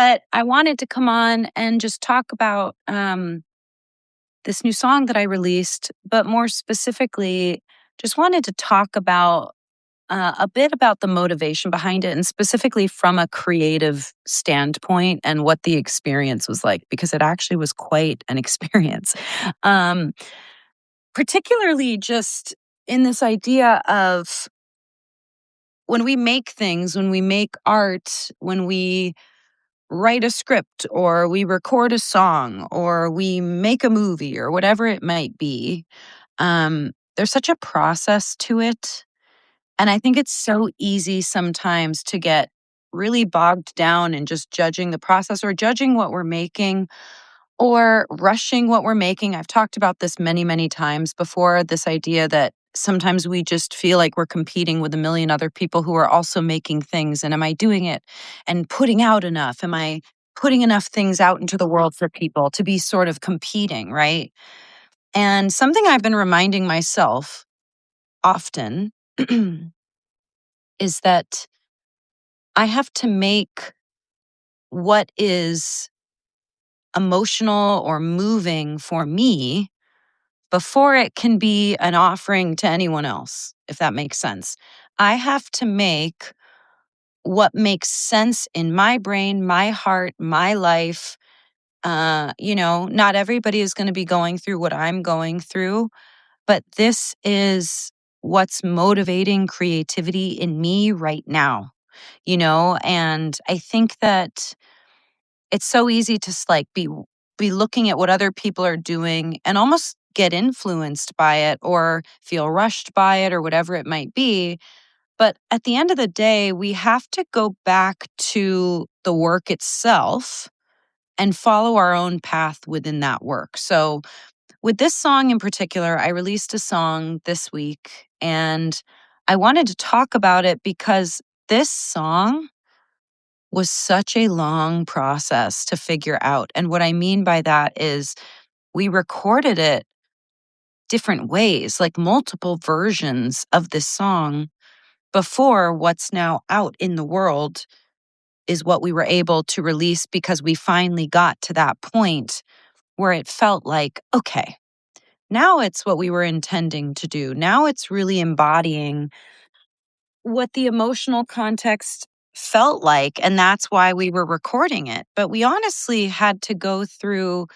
But I wanted to come on and just talk about this new song that I released, but more specifically, just wanted to talk about a bit about the motivation behind it, and specifically from a creative standpoint and what the experience was like, because it actually was quite an experience. Um, Particularly just in this idea of when we make things, when we make art, when we write a script or we record a song or we make a movie or whatever it might be, there's such a process to it. And I think it's so easy sometimes to get really bogged down in just judging the process or judging what we're making or rushing what we're making. I've talked about this many, many times before, this idea that sometimes we just feel like we're competing with a million other people who are also making things. And am I doing it and putting out enough? Am I putting enough things out into the world for people to be sort of competing, right? And something I've been reminding myself often is that I have to make what is emotional or moving for me before it can be an offering to anyone else, if that makes sense. I have to make what makes sense in my brain, my heart, my life. Not everybody is going to be going through what I'm going through, but this is what's motivating creativity in me right now, and I think that it's so easy to be looking at what other people are doing and almost get influenced by it or feel rushed by it or whatever it might be. But at the end of the day, we have to go back to the work itself and follow our own path within that work. So, with this song in particular, I released a song this week and I wanted to talk about it because this song was such a long process to figure out. And what I mean by that is we recorded it different ways, like multiple versions of this song before what's now out in the world is what we were able to release, because we finally got to that point where it felt like, okay, now it's what we were intending to do. Now it's really embodying what the emotional context felt like. And that's why we were recording it. But we honestly had to go through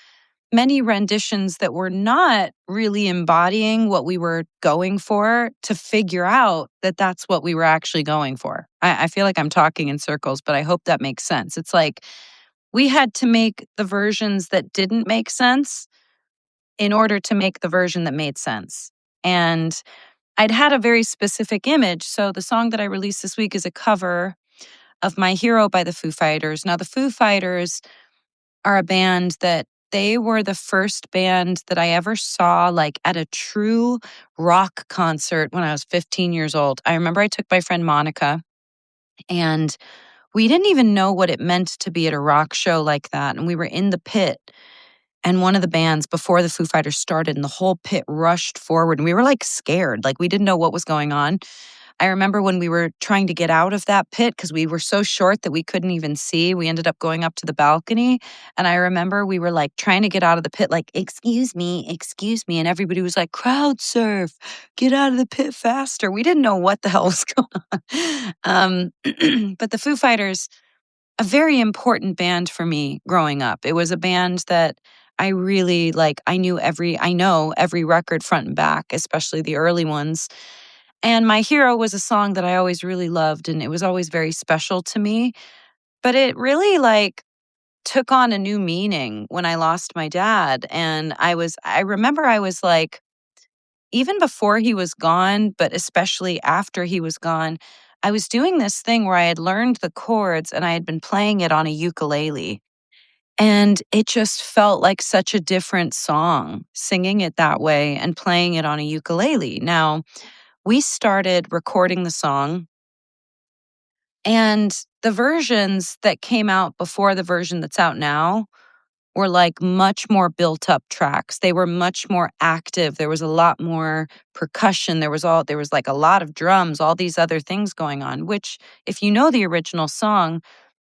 many renditions that were not really embodying what we were going for to figure out that that's what we were actually going for. I feel like I'm talking in circles, but I hope that makes sense. It's like we had to make the versions that didn't make sense in order to make the version that made sense. And I'd had a very specific image. So the song that I released this week is a cover of My Hero by the Foo Fighters. Now, the Foo Fighters are a band that they were the first band that I ever saw like at a true rock concert when I was 15 years old. I remember I took my friend Monica, and we didn't even know what it meant to be at a rock show like that. And we were in the pit, and one of the bands before the Foo Fighters started, and the whole pit rushed forward, and we were like scared, like we didn't know what was going on. I remember when we were trying to get out of that pit because we were so short that we couldn't even see. We ended up going up to the balcony. And I remember we were like trying to get out of the pit, like, excuse me, excuse me. And everybody was like, crowd surf, get out of the pit faster. We didn't know what the hell was going on. But the Foo Fighters, a very important band for me growing up. It was a band that I really like. I know every record front and back, especially the early ones. And My Hero was a song that I always really loved, and it was always very special to me. But it really like took on a new meaning when I lost my dad. And I remember I was like, even before he was gone, but especially after he was gone, I was doing this thing where I had learned the chords and I had been playing it on a ukulele. And it just felt like such a different song, singing it that way and playing it on a ukulele. Now, we started recording the song, and the versions that came out before the version that's out now were like much more built up tracks. They were much more active. There was a lot more percussion. There was like a lot of drums, all these other things going on, which if you know the original song,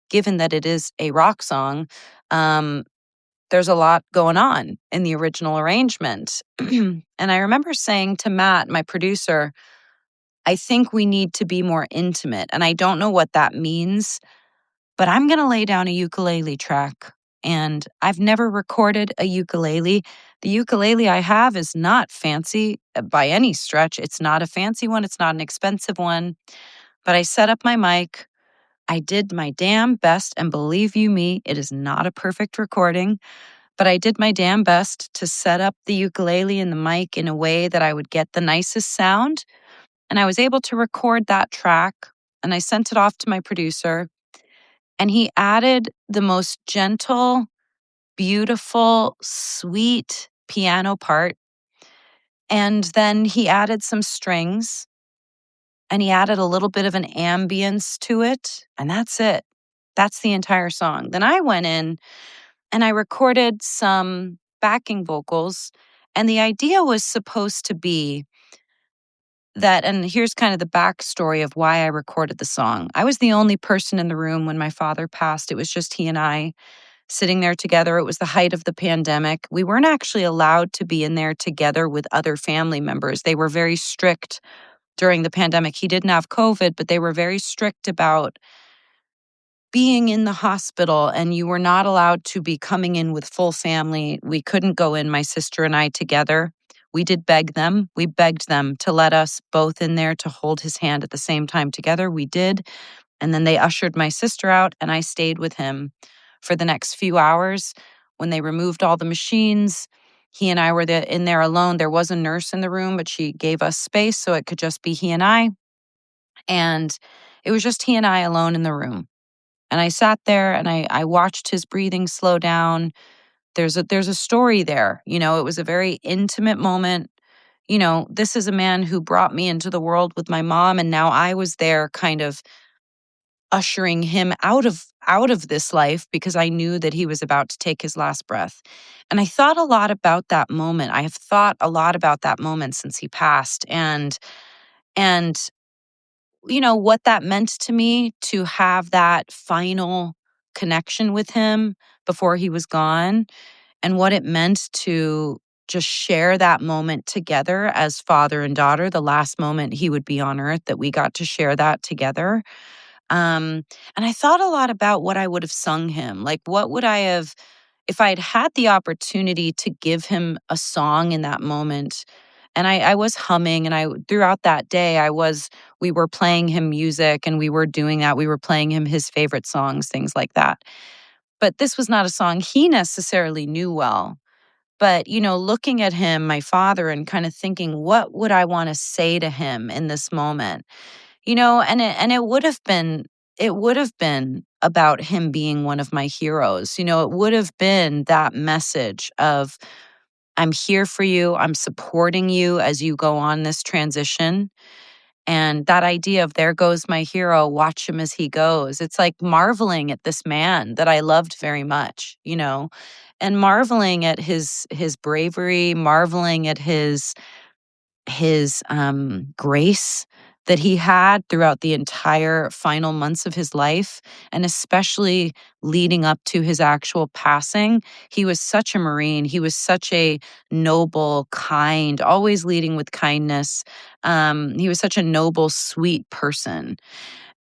given that it is a rock song, there's a lot going on in the original arrangement. And I remember saying to Matt, my producer, I think we need to be more intimate. And I don't know what that means, but I'm going to lay down a ukulele track. And I've never recorded a ukulele. The ukulele I have is not fancy by any stretch. It's not a fancy one, it's not an expensive one. But I set up my mic. I did my damn best. And believe you me, it is not a perfect recording. But I did my damn best to set up the ukulele and the mic in a way that I would get the nicest sound. And I was able to record that track, and I sent it off to my producer. And he added the most gentle, beautiful, sweet piano part. And then he added some strings, and he added a little bit of an ambience to it. And that's it. That's the entire song. Then I went in and I recorded some backing vocals. And the idea was supposed to be that, and here's kind of the backstory of why I recorded the song. I was the only person in the room when my father passed. It was just he and I sitting there together. It was the height of the pandemic. We weren't actually allowed to be in there together with other family members. They were very strict during the pandemic. He didn't have COVID, but they were very strict about being in the hospital, and you were not allowed to be coming in with full family. We couldn't go in, my sister and I together. We did beg them. We begged them to let us both in there to hold his hand at the same time together. We did. And then they ushered my sister out, and I stayed with him for the next few hours. When they removed all the machines, he and I were in there alone. There was a nurse in the room, but she gave us space so it could just be he and I. And it was just he and I alone in the room. And I sat there and I watched his breathing slow down. There's a story there. It was a very intimate moment. This is a man who brought me into the world with my mom, and now I was there kind of ushering him out of this life because I knew that he was about to take his last breath. And I thought a lot about that moment. I have thought a lot about that moment since he passed, and what that meant to me to have that final connection with him before he was gone, and what it meant to just share that moment together as father and daughter, the last moment he would be on earth, that we got to share that together. And I thought a lot about what I would have sung him. Like, what would I have, if I had had the opportunity to give him a song in that moment? And I was humming, and throughout that day, we were playing him music, and we were doing that. We were playing him his favorite songs, things like that. But this was not a song he necessarily knew well. But, looking at him, my father, and kind of thinking, what would I want to say to him in this moment? And it would have been about him being one of my heroes. It would have been that message of, I'm here for you, I'm supporting you as you go on this transition. And that idea of, there goes my hero, watch him as he goes. It's like marveling at this man that I loved very much, and marveling at his bravery, marveling at his grace that he had throughout the entire final months of his life, and especially leading up to his actual passing. He was such a Marine. He was such a noble, kind, always leading with kindness. He was such a noble, sweet person.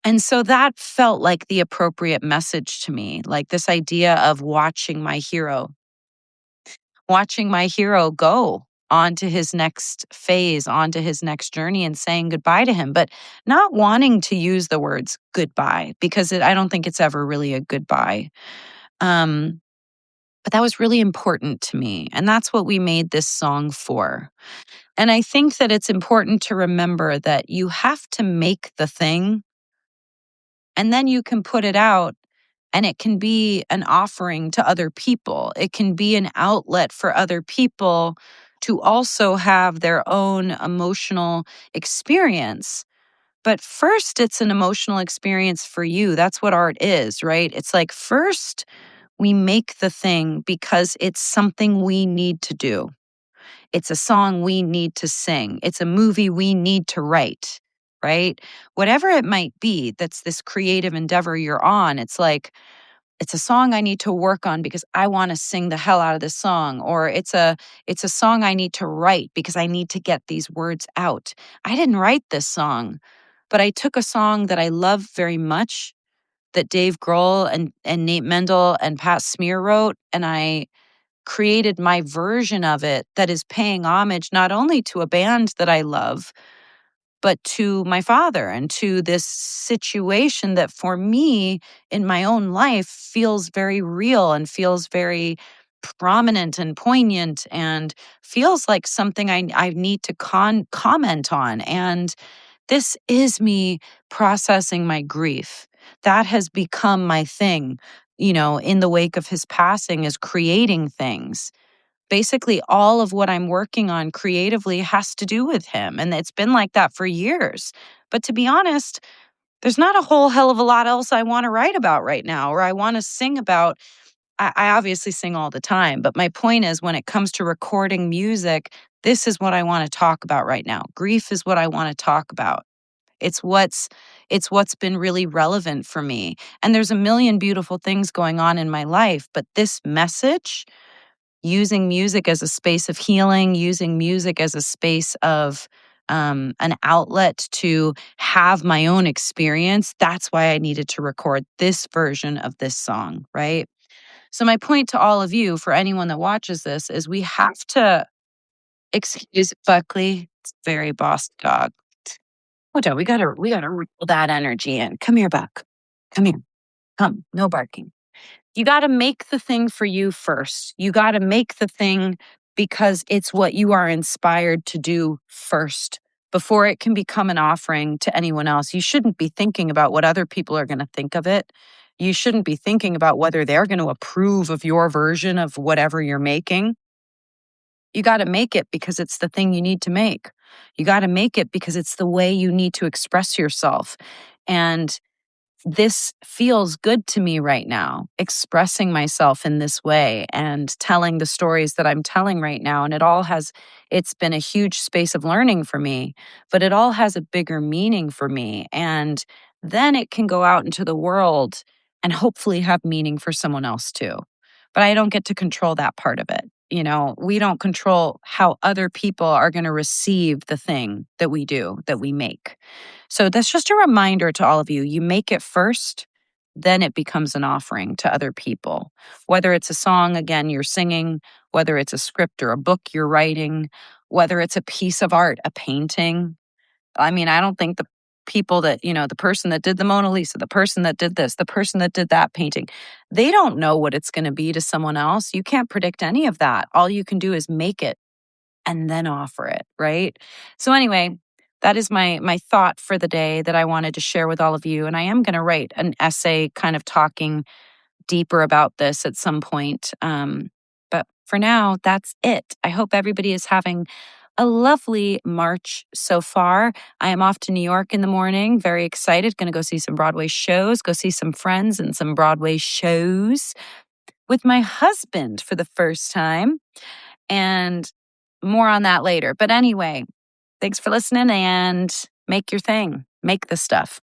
And so that felt like the appropriate message to me, like this idea of watching my hero go on to his next phase, on to his next journey, and saying goodbye to him, but not wanting to use the words goodbye, because I don't think it's ever really a goodbye. Um, but that was really important to me. And that's what we made this song for. And I think that it's important to remember that you have to make the thing, and then you can put it out, and it can be an offering to other people. It can be an outlet for other people to also have their own emotional experience. But first, it's an emotional experience for you. That's what art is, right? It's like, first, we make the thing because it's something we need to do. It's a song we need to sing. It's a movie we need to write, right? Whatever it might be, that's this creative endeavor you're on. It's like, it's a song I need to work on because I want to sing the hell out of this song, or it's a song I need to write because I need to get these words out. I didn't write this song, but I took a song that I love very much that Dave Grohl and Nate Mendel and Pat Smear wrote, and I created my version of it that is paying homage not only to a band that I love, but to my father and to this situation that for me in my own life feels very real and feels very prominent and poignant and feels like something I need to comment on. And this is me processing my grief. That has become my thing, in the wake of his passing, is creating things. Basically, all of what I'm working on creatively has to do with him. And it's been like that for years. But to be honest, there's not a whole hell of a lot else I want to write about right now or I want to sing about. I obviously sing all the time, but my point is when it comes to recording music, this is what I want to talk about right now. Grief is what I want to talk about. It's what's been really relevant for me. And there's a million beautiful things going on in my life, but this message, using music as a space of healing, using music as a space of an outlet to have my own experience, that's why I needed to record this version of this song, right? So my point to all of you, for anyone that watches this, is we have to excuse Buckley. It's very boss dog. Hold on, we gotta reel that energy in. Come here, Buck. Come here. Come. No barking. You gotta make the thing for you first. You gotta make the thing because it's what you are inspired to do first before it can become an offering to anyone else. You shouldn't be thinking about what other people are gonna think of it. You shouldn't be thinking about whether they're gonna approve of your version of whatever you're making. You got to make it because it's the thing you need to make. You got to make it because it's the way you need to express yourself. And this feels good to me right now, expressing myself in this way and telling the stories that I'm telling right now. And it's been a huge space of learning for me, but it all has a bigger meaning for me. And then it can go out into the world and hopefully have meaning for someone else too. But I don't get to control that part of it. We don't control how other people are going to receive the thing that we do, that we make. So that's just a reminder to all of you. You make it first, then it becomes an offering to other people. Whether it's a song, again, you're singing, whether it's a script or a book you're writing, whether it's a piece of art, a painting. I mean, I don't think the people that, the person that did the Mona Lisa, the person that did this, the person that did that painting, they don't know what it's going to be to someone else. You can't predict any of that. All you can do is make it and then offer it, right? So anyway, that is my thought for the day that I wanted to share with all of you. And I am going to write an essay kind of talking deeper about this at some point. But for now, that's it. I hope everybody is having a lovely March so far. I am off to New York in the morning. Very excited. Going to go see some Broadway shows, go see some friends and some Broadway shows with my husband for the first time. And more on that later. But anyway, thanks for listening and make your thing. Make the stuff.